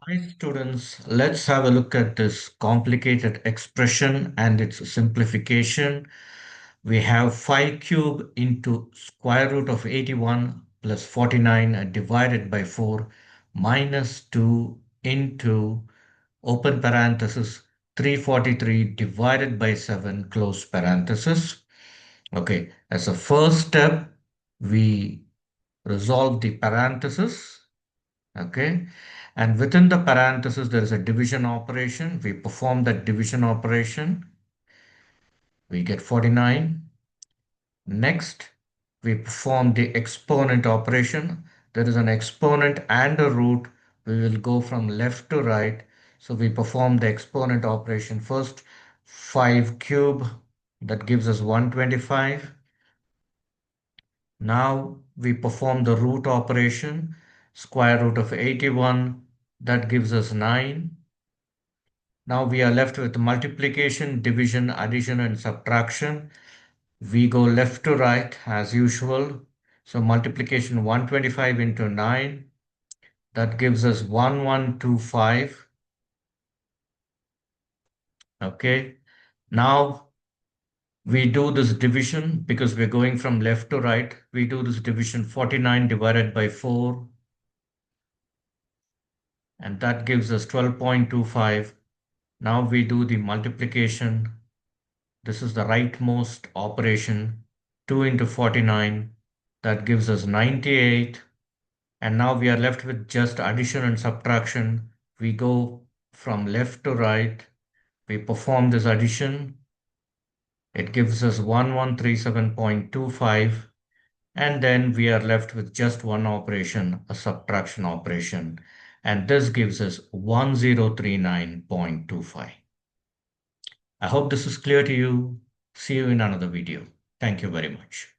Hi students, let's have a look at this complicated expression and its simplification. We have 5 cube into square root of 81 plus 49 divided by 4 minus 2 into open parenthesis 343 divided by 7 close parenthesis. Okay, as a first step, we resolve the parenthesis. Okay. And within the parenthesis, there is a division operation. We perform that division operation. We get 49. Next, we perform the exponent operation. There is an exponent and a root. We will go from left to right. So we perform the exponent operation first. 5 cube, that gives us 125. Now we perform the root operation. Square root of 81, that gives us 9. Now we are left with multiplication, division, addition, and subtraction. We go left to right as usual. So multiplication 125 into 9, that gives us 1125. Okay. Now we do this division because we're going from left to right. We do this division 49 divided by 4, and that gives us 12.25. Now we do the multiplication. This is the rightmost operation. 2 into 49, that gives us 98. And now we are left with just addition and subtraction. We go from left to right. We perform this addition. It gives us 1137.25. And then we are left with just one operation, a subtraction operation. And this gives us 1039.25. I hope this is clear to you. See you in another video. Thank you very much.